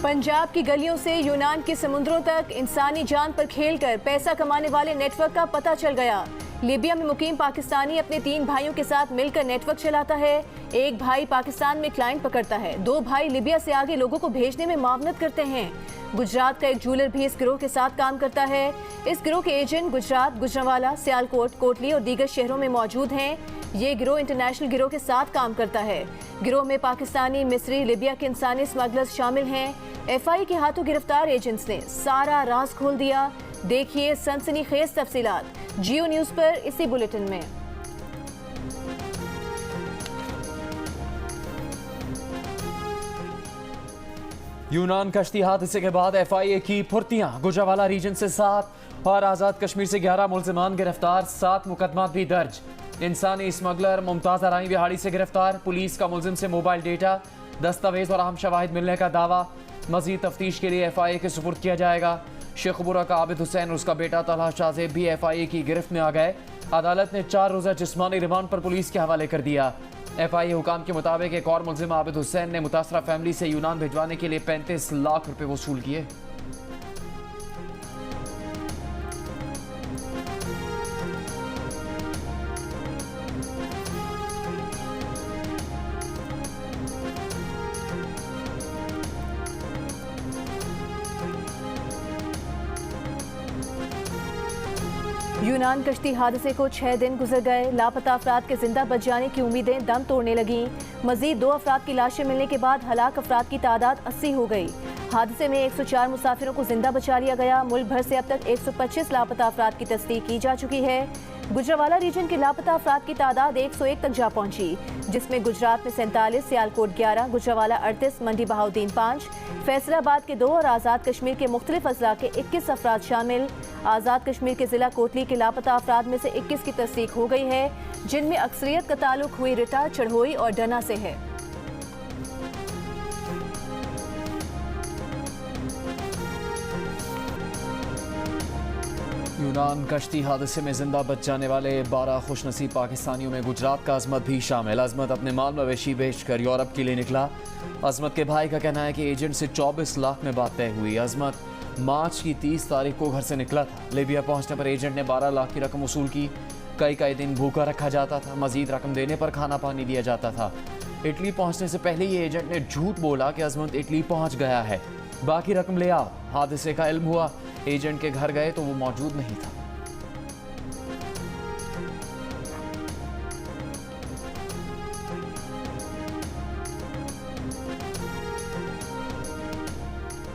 पंजाब की गलियों से यूनान के समुद्रों तक इंसानी जान पर खेलकर पैसा कमाने वाले नेटवर्क का पता चल गया। लीबिया में मुकीम पाकिस्तानी अपने 3 भाइयों के साथ मिलकर नेटवर्क चलाता है। एक भाई पाकिस्तान में क्लाइंट पकड़ता है, 2 भाई लीबिया से आगे लोगों को भेजने में मावनत करते हैं। गुजरात का एक ज्वेलर भी इस गिरोह के साथ काम करता है। इस गिरोह के एजेंट गुजरात, गुजरांवाला, सियालकोट, कोटली और दीगर शहरों में मौजूद हैं। ये गिरोह इंटरनेशनल गिरोह के साथ काम करता है। गिरोह में पाकिस्तानी, मिस्री, लीबिया के इंसानी स्मगलर्स शामिल हैं। एफआई के हाथों गिरफ्तार एजेंट्स ने सारा राज खोल दिया। देखिए सनसनीखेज तफसीलात जियो न्यूज पर इसी बुलेटिन में। यूनान कश्ती हादसे के बाद एफआईए की फुर्तियां। गुजरांवाला रीजन से 7 और आजाद कश्मीर से 11 मुल्जिमान गिरफ्तार, 7 मुकदमात भी दर्ज। इंसानी स्मगलर मुमताज अराई बिहाड़ी से गिरफ्तार। पुलिस का मुल्जिम से मोबाइल डेटा, दस्तावेज और अहम शवाहिद मिलने का दावा। मजीद तफ्तीश के लिए एफआईए के सुपुर्द किया जाएगा। शेखपुरा का आबिद हुसैन और उसका बेटा तलहा शाहजेब भी एफआईए की गिरफ्त में आ गए। अदालत ने 4 रोजा जिस्मानी रिमांड पर पुलिस के हवाले कर दिया। एफआईए हुकाम के मुताबिक एक और मुल्जिम आबिद हुसैन ने मुतासरा फैमिली से यूनान भिजवाने के लिए 35 लाख रुपए वसूल किए। यूनान कश्ती हादसे को 6 दिन गुजर गए। लापता अफराद के जिंदा बच जाने की उम्मीदें दम तोड़ने लगीं। मजीद 2 अफराद की लाशें मिलने के बाद हलाक अफराद की तादाद 80 हो गई। हादसे में 104 मुसाफिरों को जिंदा बचा लिया गया। मुल्क भर से अब तक 125 लापता अफराद की तस्दीक की जा चुकी है। गुजरांवाला रीजन के लापता अफराद की तादाद 101 तक जा पहुंची, जिसमें गुजरात में 47, सियालकोट 11, गुजरांवाला 38, मंडी बहाउद्दीन 5, फैसलाबाद के 2 और आज़ाद कश्मीर के मुख्तलिफ अजला के 21 अफराद शामिल। आज़ाद कश्मीर के जिला कोटली के लापता अफराद में से 21 की तस्दीक हो गई है, जिनमें अक्सरियत का ताल्लुक हुई रिटा, चढ़ोई और डना से है। यूनान कश्ती हादसे में जिंदा बच जाने वाले 12 खुशनसीब पाकिस्तानियों में गुजरात का अजमत भी शामिल। अजमत अपने माल मवेशी बेचकर यूरोप के लिए निकला। अजमत के भाई का कहना है कि एजेंट से 24 लाख में बात तय हुई। अजमत मार्च की 30 तारीख को घर से निकला था। लीबिया पहुंचने पर एजेंट ने 12 लाख की रकम वसूल की। कई दिन भूखा रखा जाता था। मजीद रकम देने पर खाना पानी दिया जाता था। इटली पहुंचने से पहले ही एजेंट ने झूठ बोला कि अजमत इटली पहुंच गया है, बाकी रकम ले आओ। हादसे का इल्म हुआ, एजेंट के घर गए तो वो मौजूद नहीं था।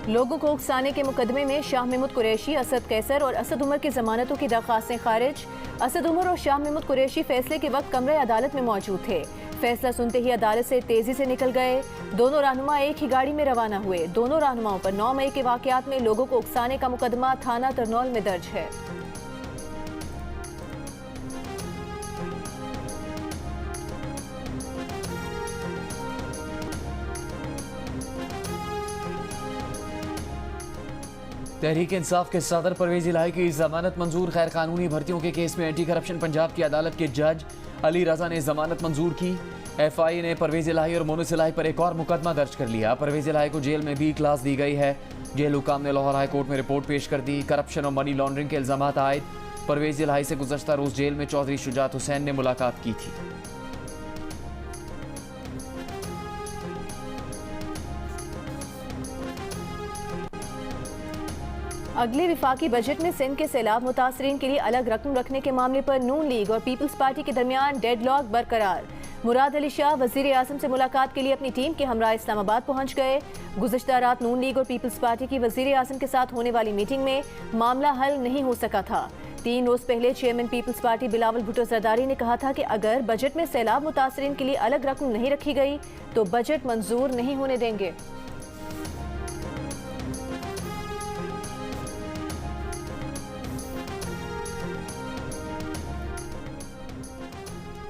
लोगों को उकसाने के मुकदमे में शाह महमूद कुरैशी, असद कैसर और असद उमर की जमानतों की दरखास्तें खारिज। असद उमर और शाह महमूद कुरैशी फैसले के वक्त कमरे अदालत में मौजूद थे। फैसला सुनते ही अदालत से तेजी से निकल गए। दोनों रहनुमा एक ही गाड़ी में रवाना हुए। दोनों रहनुमाओं पर 9 मई के वाकयात में लोगों को उकसाने का मुकदमा थाना तरनौल में दर्ज है। तहरीक इंसाफ के सदर परवेज इलाही की जमानत मंजूर। गैर कानूनी भर्तियों के केस में एंटी करप्शन पंजाब की अदालत के जज अली रजा ने जमानत मंजूर की। एफआई ने परवेज इलाही और मोनस इलाही पर एक और मुकदमा दर्ज कर लिया। परवेज इलाही को जेल में भी क्लास दी गई है। जेल हुकाम ने लाहौर हाई कोर्ट में रिपोर्ट पेश कर दी। करप्शन और मनी लॉन्ड्रिंग के इल्जाम आयद। परवेज इलाही से गुज़श्ता रोज जेल में चौधरी शुजात हुसैन ने मुलाकात की थी। अगले विफाकी बजट में सिंध के सैलाब मुतासरीन के लिए अलग रकम रखने के मामले पर नून लीग और पीपल्स पार्टी के दरमियान डेडलॉक बरकरार। मुराद अली शाह वजीर आजम से मुलाकात के लिए अपनी टीम के हमरा इस्लामाबाद पहुंच गए। गुज़श्ता रात नून लीग और पीपल्स पार्टी की वजीर आजम के साथ होने वाली मीटिंग में मामला हल नहीं हो सका था। 3 रोज पहले चेयरमैन पीपल्स पार्टी बिलावल भुट्टो जरदारी ने कहा था कि अगर बजट में सैलाब मुतासरीन के लिए अलग रकम नहीं रखी गई तो बजट मंजूर नहीं होने देंगे।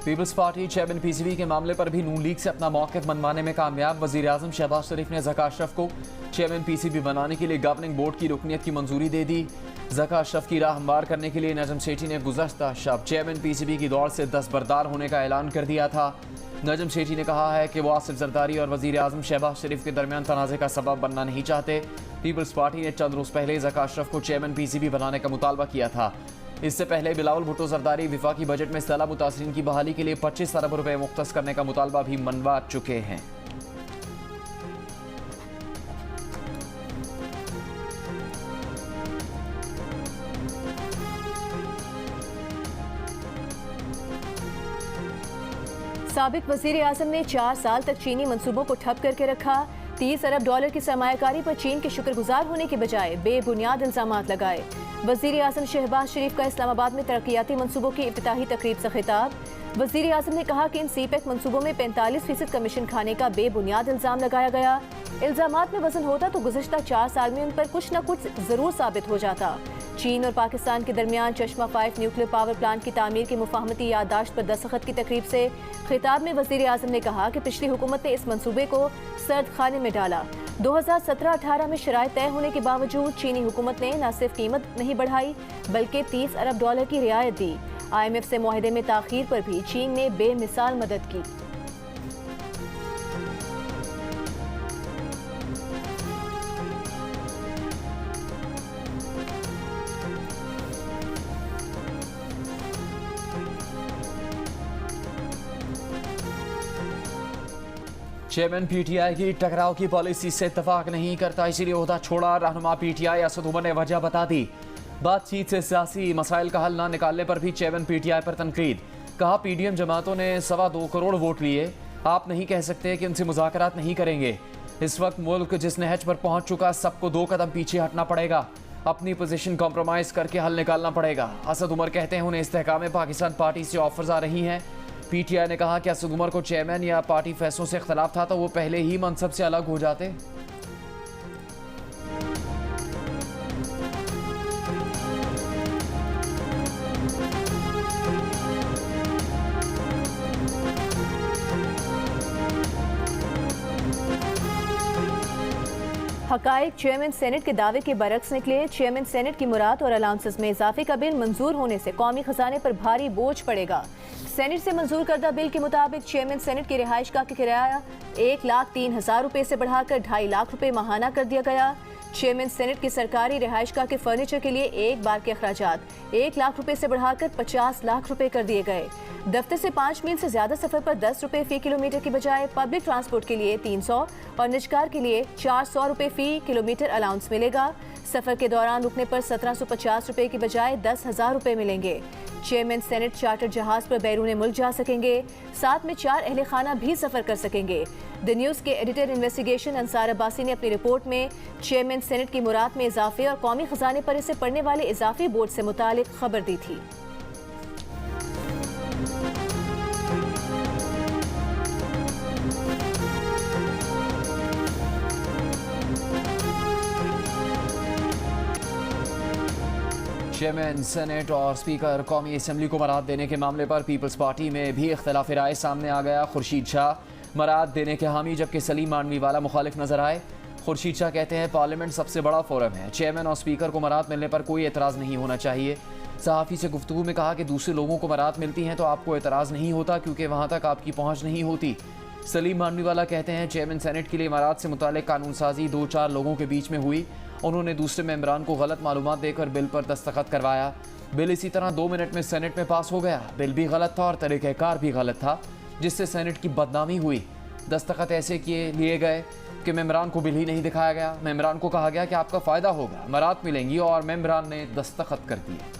पीपल्स पार्टी चेयरमैन पीसीबी के मामले पर भी नून लीग से अपना मौक़िफ़ मनवाने में कामयाब। वज़ीर आज़म शहबाज शरीफ ने ज़का अशरफ को चेयरमैन पीसीबी बनाने के लिए गवर्निंग बोर्ड की रुकनियत की मंजूरी दे दी। ज़का अशरफ की राह हमवार करने के लिए नजम सेठी ने गुज़श्ता शब चेयरमैन पीसीबी की दौड़ से दस्तबरदार होने का ऐलान कर दिया था। नजम शेठी ने कहा है कि वो आसिफ जरदारी और वजीर आजम शहबाज शरीफ के दरमियान तनाज़े का सबब बनना नहीं चाहते। पीपल्स पार्टी ने चंद रोज पहले ज़का अशरफ को चेयरमैन पीसीबी बनाने का मुतालबा किया था। इससे पहले बिलावल भुट्टो जरदारी विफाकी बजट में सैलाब मुतासरीन की बहाली के लिए 25 अरब रुपए मुख्तस करने का मुतालबा भी मनवा चुके हैं। साबिक वजीर आजम ने 4 साल तक चीनी मंसूबों को ठप करके रखा। 30 अरब डॉलर की सरमायाकारी पर चीन के शुक्रगुजार होने के बजाय बेबुनियाद इल्जामात लगाए। वजीर आजम शहबाज शरीफ का इस्लामाबाद में तरक्याती मंसूबों की इफ्तिताही तकरीब से खिताब। वजीर आजम ने कहा कि इन सीपेक मंसूबों में 45% कमीशन खाने का बेबुनियाद इल्जाम लगाया गया। इल्जामात में वजन होता तो गुज़श्ता 4 साल में उन पर कुछ न कुछ जरूर साबित हो जाता। चीन और पाकिस्तान के दरमियान चश्मा 5 न्यूक्लियर पावर प्लांट की तामीर की मुफाहमती याददाश्त पर दस्तखत की तकरीब से खिताब में वजीर आजम ने कहा कि पिछली हुकूमत ने इस मंसूबे को सर्द खाने में डाला। 2017-18 में शराइत तय होने के बावजूद चीनी हुकूमत ने न सिर्फ कीमत नहीं बढ़ाई बल्कि 30 अरब डॉलर की रियायत दी। IMF से मुआहदे में ताखीर पर भी चीन ने बेमिसाल मदद की। चेयरमैन पीटीआई की टकराव की पॉलिसी से इत्तफाक नहीं करता, इसीलिए ओहदा छोड़ा। रहनुमा पीटीआई असद उमर ने वजह बता दी। बातचीत से सियासी मसाइल का हल ना निकालने पर भी चेयरमैन पीटीआई पर तनकीद। कहा पीडीएम जमातों ने 2.25 करोड़ वोट लिए, आप नहीं कह सकते कि उनसे मुज़ाकरात नहीं करेंगे। इस वक्त मुल्क जिस नहज पर पहुंच चुका, सबको 2 कदम पीछे हटना पड़ेगा, अपनी पोजीशन कॉम्प्रोमाइज़ करके हल निकालना पड़ेगा। असद उमर कहते हैं उन्हें इस्तेहकाम पाकिस्तान पार्टी से ऑफर्स आ रही हैं। पीटीआई ने कहा कि असद उमर को चेयरमैन या पार्टी फैसलों से इख्तलाफ था तो वो पहले ही मनसब से अलग हो जाते। हकाइक चेयरमैन सेनेट के दावे के बरक्स निकले। चेयरमैन सेनेट की मुराद और अलाउंसेस में इजाफे का बिल मंजूर होने से कौमी खजाने पर भारी बोझ पड़ेगा। सेनेट से मंजूर करदा बिल के मुताबिक चेयरमैन सेनेट की रिहाइश गाह का किराया 1,03,000 रुपए से बढ़ाकर 2.5 लाख रुपए माहाना कर दिया गया। चेयरमैन सेनेट की सरकारी रिहाइश गाह के फर्नीचर के लिए एक बार के अखराजात 1 लाख रुपए से बढ़ाकर 50 लाख रुपए कर दिए गए। दफ्तर से 5 मील से ज्यादा सफर पर 10 रुपए फी किलोमीटर की बजाय पब्लिक ट्रांसपोर्ट के लिए 300 और निजकार के लिए 400 रुपए फी किलोमीटर अलाउंस मिलेगा। सफर के दौरान रुकने पर 1750 रुपए की बजाय 10,000 रुपए मिलेंगे। चेयरमैन सेनेट चार्टर जहाज पर बैरून मुल्क जा सकेंगे, साथ में 4 अहले खाना भी सफर कर सकेंगे। द न्यूज़ के एडिटर इन्वेस्टिगेशन अंसार अब्बासी ने अपनी रिपोर्ट में चेयरमैन सेनेट की मुराद में इजाफे और कौमी खजाने पर इसे पड़ने वाले इजाफी बोझ से मुतालिक खबर दी थी। चेयरमैन सेनेट और स्पीकर कौमी असम्बली को मराद देने के मामले पर पीपल्स पार्टी में भी इख्तलाफ राय सामने आ गया। खुर्शीद शाह मराद देने के हामी जबकि सलीम मांडवीवाला मुखालिफ नजर आए। खुर्शीद शाह कहते हैं पार्लियामेंट सबसे बड़ा फोरम है, चेयरमैन और स्पीकर को मराद मिलने पर कोई एतराज़ नहीं होना चाहिए। सहाफ़ी से गुफ्तगू में कहा कि दूसरे लोगों को मराद मिलती हैं तो आपको एतराज़ नहीं होता क्योंकि वहाँ तक आपकी पहुँच नहीं होती। सलीम मांडवीवाला कहते हैं चेयरमैन सेनेट के लिए मराद से मुतालिक कानून साजी 2-4 लोगों के बीच में हुई, उन्होंने दूसरे मेंबरान को गलत मालूमात देकर बिल पर दस्तखत करवाया। बिल इसी तरह 2 मिनट में सेनेट में पास हो गया। बिल भी गलत था और तरीक़ाकार भी गलत था, जिससे सेनेट की बदनामी हुई। दस्तखत ऐसे लिए गए कि मेंबरान को बिल ही नहीं दिखाया गया। मेंबरान को कहा गया कि आपका फ़ायदा होगा, मराद मिलेंगी, और मेंबरान ने दस्तखत कर दिए।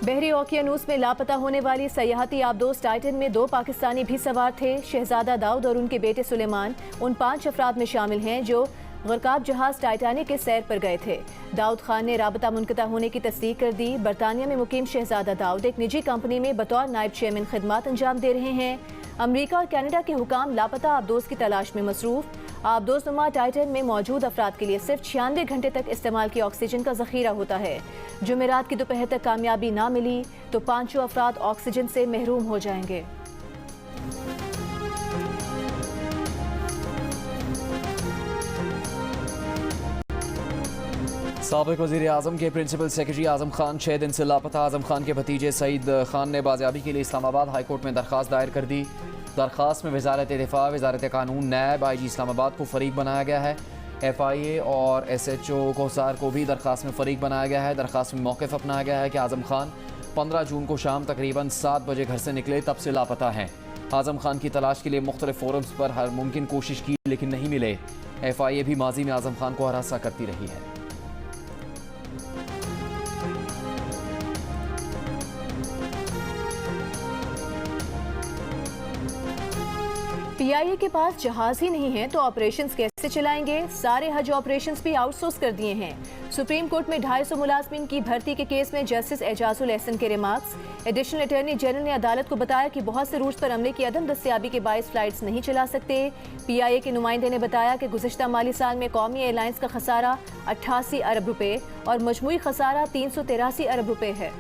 बहरी ओकियानूस में लापता होने वाली सयाहती आबदोज टाइटन में 2 पाकिस्तानी भी सवार थे। शहजादा दाऊद और उनके बेटे सुलेमान उन 5 अफराद में शामिल हैं जो गरकाब जहाज टाइटानिक के सैर पर गए थे। दाऊद खान ने राबता मुनक़ता होने की तस्दीक कर दी। बरतानिया में मुकीम शहजादा दाऊद एक निजी कंपनी में बतौर नायब चेयरमैन खिदमात अंजाम दे रहे हैं। अमरीका और कनाडा के हुकाम लापता आबदोज की तलाश में मसरूफ। आबदोजनुमा टाइटन में मौजूद अफराद के लिए सिर्फ 96 घंटे तक इस्तेमाल की ऑक्सीजन का जखीरा होता है। जुमेरात की दोपहर तक कामयाबी ना मिली तो 5 अफराद ऑक्सीजन से महरूम हो जाएंगे। साबिक वज़ीर आज़म के प्रिंसिपल सेक्रेटरी आज़म खान 6 दिन से लापता। आज़म खान के भतीजे सईद खान ने बाजियाबी के लिए इस्लामाबाद हाई कोर्ट में दरख्वास्त दायर कर दी। दरख्वास्त में वजारत दिफा, वजारत कानून, नैब, IG इस्लामाबाद को फरीक बनाया गया है। FIA और SHO कोसार को भी दरख्वास्त में फरीक बनाया गया है। दरख्वास्त में मौक़िफ़ अपनाया गया है कि आज़म खान 15 जून को शाम तकरीबन 7 बजे घर से निकले, तब से लापता हैं। आज़म खान की तलाश के लिए मुख्तलिफ फोरम्स पर हर मुमकिन कोशिश की लेकिन नहीं मिले। FIA भी माजी में आज़म खान को हरासा करती रही है। PIA के पास जहाज ही नहीं है तो ऑपरेशंस कैसे चलाएंगे? सारे हज ऑपरेशंस भी आउटसोर्स कर दिए हैं। सुप्रीम कोर्ट में 250 मुलाजमीन की भर्ती के केस में जस्टिस एजाजुल एहसन के रिमार्क्स। एडिशनल अटॉर्नी जनरल ने अदालत को बताया कि बहुत से रूट्स पर अमले की अदम दस्तियाबी के बायस फ्लाइट्स नहीं चला सकते। PIA के नुमाइंदे ने बताया कि गुज़िश्ता माली साल में कौमी एयरलाइंस का खसारा 88 अरब रुपए और मजमूई खसारा 383 अरब रुपए है।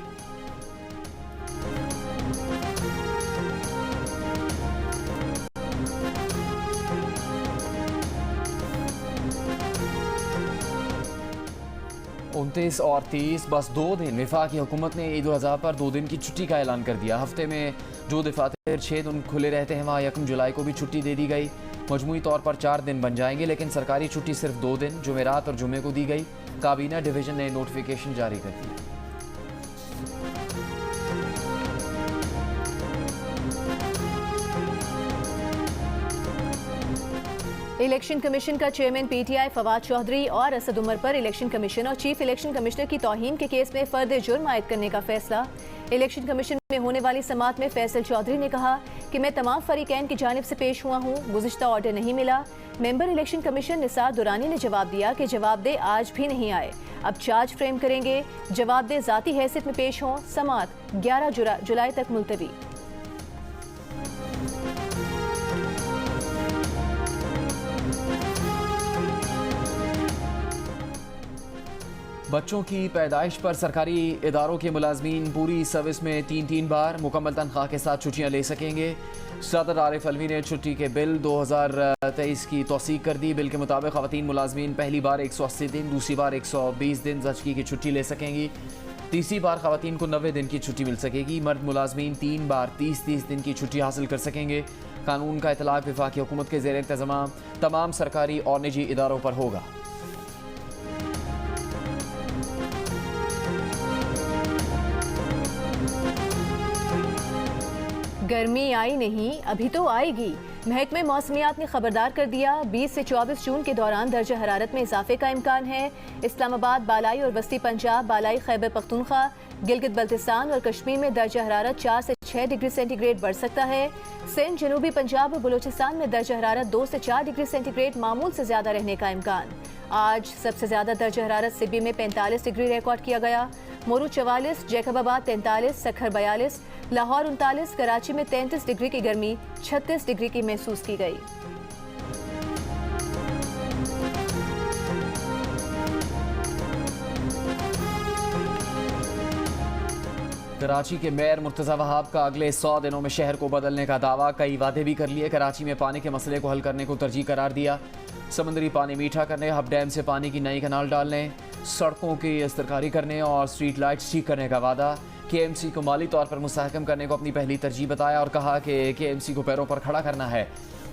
उनतीस और 30 बस 2 दिन। वफाकी हुकूमत ने ईद उल अज़हा पर 2 दिन की छुट्टी का ऐलान कर दिया। हफ्ते में जो दफातर 6 दिन खुले रहते हैं वहाँ 1 जुलाई को भी छुट्टी दे दी गई। मजमूई तौर पर 4 दिन बन जाएंगे लेकिन सरकारी छुट्टी सिर्फ 2 दिन जुमेरात और जुमे को दी गई। काबीना डिवीज़न ने नोटिफिकेशन जारी कर दिया। इलेक्शन कमीशन का चेयरमैन PTI फवाद चौधरी और असद उमर पर इलेक्शन कमीशन और चीफ इलेक्शन कमिश्नर की तौहीन के केस में फर्द जुर्म आयद करने का फैसला। इलेक्शन कमीशन में होने वाली समाअत में फैसल चौधरी ने कहा कि मैं तमाम फरीकैन की जानिब से पेश हुआ हूँ, गुज़िश्ता ऑर्डर नहीं मिला। Member election commission Nisar Durrani ने जवाब दिया कि जवाबदेह आज भी नहीं आए, अब चार्ज फ्रेम करेंगे, जवाबदेह ज़ाती हैसियत में पेश हों। समाअत 11 जुलाई तक मुलतवी। बच्चों की पैदाइश पर सरकारी इदारों के मुलाजमीन पूरी सर्विस में 3 बार मुकम्मल तनख्वाह के साथ छुट्टियाँ ले सकेंगे। सदर आरिफ अलवी ने छुट्टी के बिल 2023 की तौसीक कर दी। बिल के मुताबिक ख़वातीन मुलाजमीन पहली बार 180 दिन, दूसरी बार 120 दिन ज़चगी की छुट्टी ले सकेंगी। तीसरी बार ख़वातीन को 90 दिन की छुट्टी मिल सकेगी। मर्द मुलाजमीन 3 बार 30 दिन की छुट्टी हासिल कर सकेंगे। कानून का इतलाक़ वफाकी हुकूमत के ज़ेर इंतज़ाम तमाम सरकारी और निजी इदारों पर होगा। गर्मी आई नहीं, अभी तो आएगी। महकमे मौसमियात ने खबरदार कर दिया, 20 से 24 जून के दौरान दर्जा हरारत में इजाफे का इम्कान है। इस्लामाबाद, बालाई और वस्ती पंजाब, बालाई खैबर पख्तूनख्वा, गिलगित बल्तिस्तान और कश्मीर में दर्जा हरारत 4 से 6 डिग्री सेंटीग्रेड बढ़ सकता है। सिंध, जनूबी पंजाब और बलूचिस्तान में दर्जा हरारत 2 से 4 डिग्री सेंटीग्रेड मामूल से ज्यादा रहने का इम्कान। आज सबसे ज्यादा दर्जा हरारत सिबी में 45 डिग्री रिकॉर्ड किया गया। मोरू 44, जैकबाबाद 43, सखर 42, लाहौर 39, कराची में 33 डिग्री की गर्मी 36 डिग्री की महसूस की गई। कराची के मेयर मुर्तज़ा वहाब का अगले 100 दिनों में शहर को बदलने का दावा। कई वादे भी कर लिए। कराची में पानी के मसले को हल करने को तरजीह करार दिया। समंदरी पानी मीठा करने, हब डैम से पानी की नई कनाल डालने, सड़कों की इस्तरकारी करने और स्ट्रीट लाइट्स ठीक करने का वादा। KMC को माली तौर पर मुस्तहकम करने को अपनी पहली तरजीह बताया और कहा कि KMC को पैरों पर खड़ा करना है।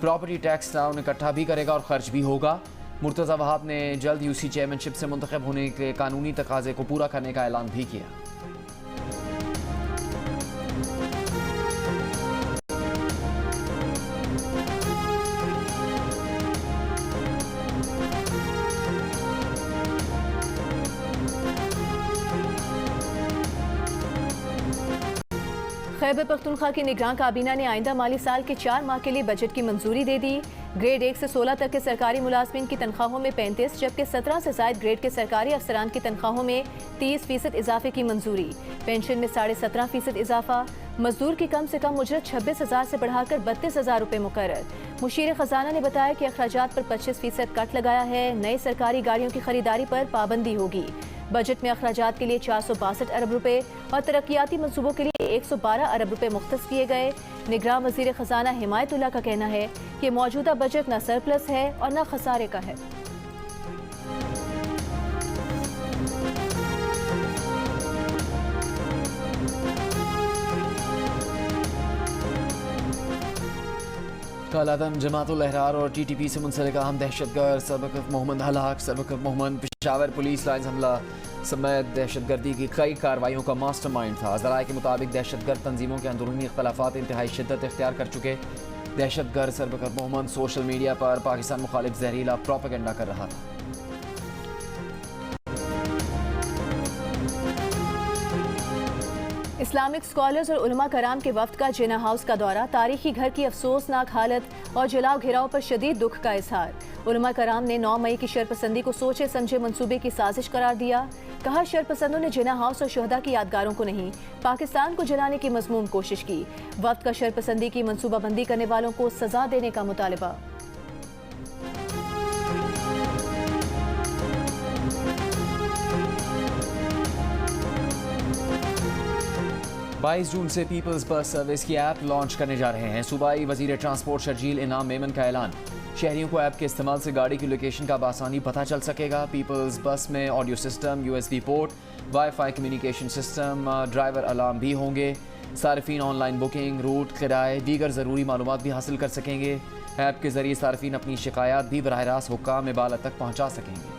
प्रॉपर्टी टैक्स टाउन इकट्ठा भी करेगा और खर्च भी होगा। मुर्तज़ा वहाब ने जल्द UC चेयरमैनशिप से मुंतखब होने के कानूनी तकाजे को पूरा करने का ऐलान भी किया। खैबर पख्तूनख्वा की निगरान काबीना ने आइंदा माली साल के 4 माह के लिए बजट की मंजूरी दे दी। ग्रेड 1 से 16 तक के सरकारी मुलाजमीन की तनख्वाहों में 35 जबकि 17 से ज़ायद ग्रेड के सरकारी अफसरान की तनख्वाहों में 30% इजाफे की मंजूरी। पेंशन में 17.5% इजाफा। मजदूर की कम से कम उजरत 26,000 से बढ़ाकर 32,000 रुपये मुकर्रर। मुशीर खजाना ने बताया कि अखराजात पर 25% कट लगाया है। नई सरकारी गाड़ियों की खरीदारी पर पाबंदी होगी। बजट में अखराजात के लिए 462 अरब रुपए और तरक्याती मंसूबों के लिए 112 अरब रुपए मुख्तस किए गए। निगरान वजीर खजाना हिमायतुल्लाह का कहना है कि मौजूदा बजट न सरप्लस है और न खसारे का है। कालादम जमातुल अहरार और टीटीपी से मुंसलिक अहम दहशतगर्द सबकत मोहम्मद हलाक। सबकत मोहम्मद पेशावर पुलिस लाइन्स हमला समेत दहशतगर्दी की कई कार्रवाइयों का मास्टरमाइंड था। ज़राए के मुताबिक दहशतगर्द तंजीमों के अंदरूनी इख्तलाफात इंतहाई शिद्दत इख्तियार कर चुके। दहशतगर्द सबकत मोहम्मद सोशल मीडिया पर पाकिस्तान मुखालिफ जहरीला प्रोपेगेंडा कर रहा था। इस्लामिक स्कॉलर्स और उलमा कराम के वफ्द का जिना हाउस का दौरा, तारीखी घर की अफसोसनाक हालत और जलाव घिराव पर शदीद दुख का इजहार। उलमा कराम ने 9 मई की शरपसंदी को सोचे समझे मंसूबे की साजिश करार दिया। कहा शरपसंदों ने जिना हाउस और शहदा की यादगारों को नहीं, पाकिस्तान को जलाने की मजमूम कोशिश की। वफ्द का शरपसंदी की मनसूबाबंदी करने वालों को सजा देने का मुतालबा। 22 जून से पीपल्स बस सर्विस की ऐप लॉन्च करने जा रहे हैं। सूबाई वजीर ट्रांसपोर्ट शर्जील इनाम मेमन का ऐलान। शहरियों को ऐप के इस्तेमाल से गाड़ी की लोकेशन का बआसानी पता चल सकेगा। पीपल्स बस में audio system, USB port, wifi communication system, driver alarm भी होंगे। सार्फिन ऑनलाइन बुकिंग, रूट, किराए, दीगर ज़रूरी मालूमात भी हासिल कर सकेंगे। ऐप के ज़रिए सार्फिन अपनी शिकायत भी बराह रास्त हुक्काम बाला तक पहुँचा सकेंगे।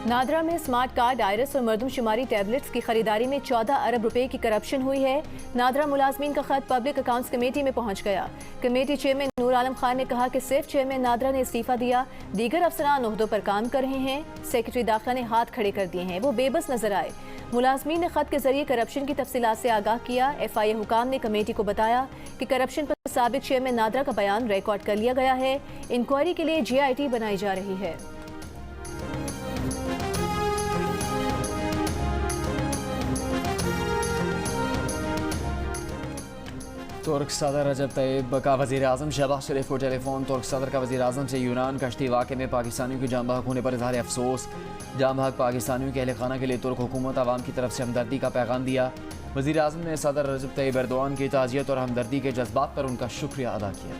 नादरा में स्मार्ट कार्ड, आयरस और मरदमशुमारी टैबलेट्स की खरीदारी में 14 अरब रुपए की करप्शन हुई है। नादरा मुलाजमीन का खत पब्लिक अकाउंट्स कमेटी में पहुंच गया। कमेटी चेयरमैन नूर आलम खान ने कहा कि सिर्फ चेयरमैन नादरा ने इस्तीफा दिया, दीगर अफसरान ओहदों पर काम कर रहे हैं। सेक्रेटरी दाखिला ने हाथ खड़े कर दिए हैं, वो बेबस नजर आए। मुलाजमीन ने खत के जरिए करप्शन की तफसीलात से आगाह किया। FIA हुकाम ने कमेटी को बताया कि करप्शन पर साबिक चेयरमैन नादरा का बयान रिकॉर्ड कर लिया गया है। इंक्वायरी के लिए JIT बनाई जा रही है। तुर्क सदर रजब तैयब का वज़ीर आज़म शहबाज शरीफ को टेलीफोन। तुर्क सदर का वज़ीर आज़म से यूनान कश्ती वाक़े में पाकिस्तानियों की जान बहक होने पर इज़हार अफसोस। जान बहक पाकिस्तानियों के अहल खाना के लिए तुर्क हुकूमत आवाम की तरफ से हमदर्दी का पैगाम दिया। वज़ीर आज़म ने सदर रजब तैयब एर्दोआन की ताज़ियत और हमदर्दी के जज्बात पर उनका शुक्रिया अदा किया।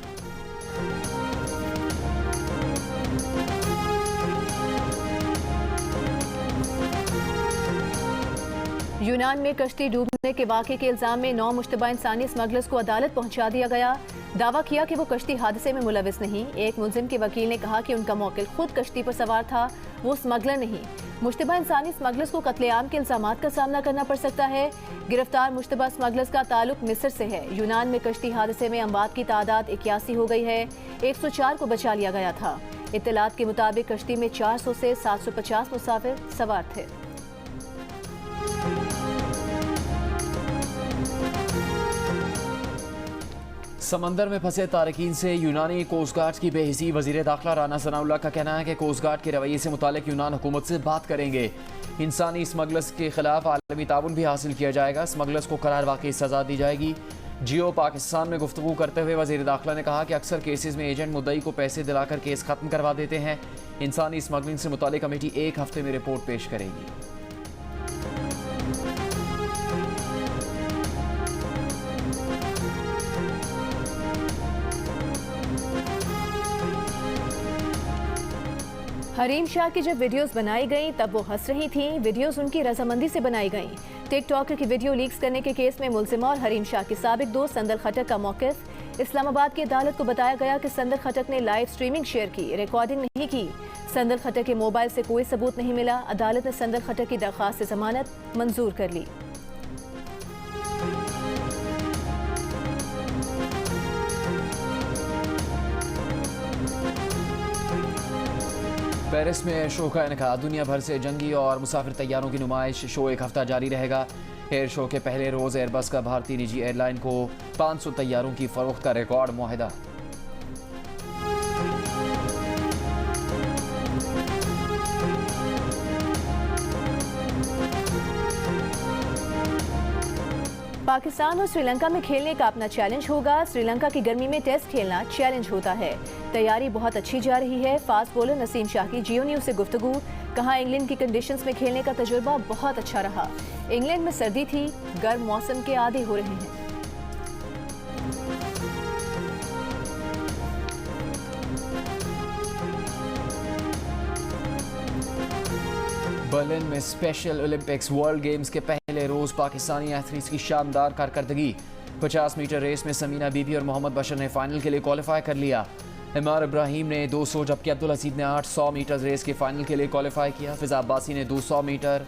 यूनान में कश्ती डूबने के वाक़े के इल्जाम में 9 मुश्तबा इंसानी स्मगलर्स को अदालत पहुंचा दिया गया। दावा किया कि वो कश्ती हादसे में मुलविस नहीं। एक मुलजिम के वकील ने कहा कि उनका मौकिल खुद कश्ती पर सवार था, वो स्मगलर नहीं। मुश्तबा इंसानी स्मगलर्स को कत्लेआम के इल्जामात का सामना करना पड़ सकता है। गिरफ्तार मुश्तबा स्मगलर्स का ताल्लुक मिस्र से है। यूनान में कश्ती हादसे में अमवात की तादाद 81 हो गई है। 104 को बचा लिया गया था। इत्तलात के मुताबिक कश्ती में 400 से 750 मुसाफिर सवार थे। समंदर में फंसे तारकीन से यूनानी कोस्ट गार्ड की बेहिसी। वजीर दाखिला राना सनाउल्लाह का कहना है कि कोस्ट गार्ड के रवैये से मुतालिक यूनान हुकूमत से बात करेंगे। इंसानी स्मगलर्स के खिलाफ आलमी ताउन भी हासिल किया जाएगा। स्मगलर्स को करार वाकई सजा दी जाएगी। जियो पाकिस्तान में गुफ्तगू करते हुए वजीर दाखिला ने कहा कि अक्सर केसेस में एजेंट मुद्दई को पैसे दिलाकर केस खत्म करवा देते हैं। इंसानी स्मगलिंग से मुतालिक कमेटी 1 हफ्ते में रिपोर्ट पेश करेगी। हरीम शाह की जब वीडियोस बनाई गई तब वो हंस रही थीं। वीडियोस उनकी रजामंदी से बनाई गईं। टिकटॉकर की वीडियो लीक्स करने के केस में मुलजिम और हरीम शाह के साबिक दोस्त संदल खटक का मौक़िफ़। इस्लामाबाद की अदालत को बताया गया कि संदल खटक ने लाइव स्ट्रीमिंग शेयर की, रिकॉर्डिंग नहीं की। संदल खटक के मोबाइल से कोई सबूत नहीं मिला। अदालत ने संदल खटक की दरख्वास्त से जमानत मंजूर कर ली। पेरिस में एयर शो का इनका दुनिया भर से जंगी और मुसाफिर तैयारों की नुमाइश। शो 1 हफ्ता जारी रहेगा। एयर शो के पहले रोज़ एयरबस का भारतीय निजी एयरलाइन को 500 तैयारों की फरोख्त का रिकॉर्ड मुआहिदा। पाकिस्तान और श्रीलंका में खेलने का अपना चैलेंज होगा। श्रीलंका की गर्मी में टेस्ट खेलना चैलेंज होता है। तैयारी बहुत अच्छी जा रही है। फास्ट बॉलर नसीम शाह की जियो न्यूज़ से गुफ्तगू। कहा इंग्लैंड की कंडीशंस में खेलने का तजुर्बा बहुत अच्छा रहा। इंग्लैंड में सर्दी थी, गर्म मौसम के आदी हो रहे हैं। बर्लिन में स्पेशल ओलंपिक्स वर्ल्ड गेम्स के पहले रोज पाकिस्तानी एथलीट्स की शानदार कारकर्दगी। 50 मीटर रेस में समीना बीबी और मोहम्मद बशर ने फाइनल के लिए क्वालिफाई कर लिया। इमार इब्राहिम ने 200 जबकि अब्दुल अजीज ने 800 मीटर रेस के फाइनल के लिए क्वालिफाई किया। फिजा अब्बासी ने 200 मीटर,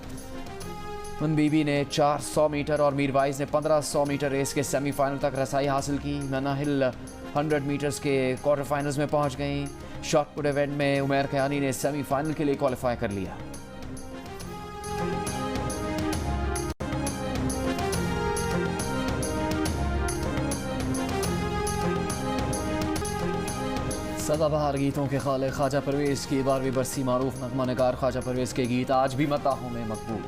बीबी ने 400 मीटर और मीरवाइज ने 1500 मीटर रेस के सेमीफाइनल तक रसाई हासिल की। मनाहिल 100 मीटर्स के क्वार्टर फाइनल्स में पहुंच गई। शॉट पुट इवेंट में उमैर खयानी ने सेमीफाइनल के लिए क्वालिफाई कर लिया। सदाबहार गीतों के खालिक ख्वाजा परवेज़ की 12वीं बरसी मारूफ नगमा निगार ख्वाजा परवेज़ के गीत आज भी मताहों में मकबूल।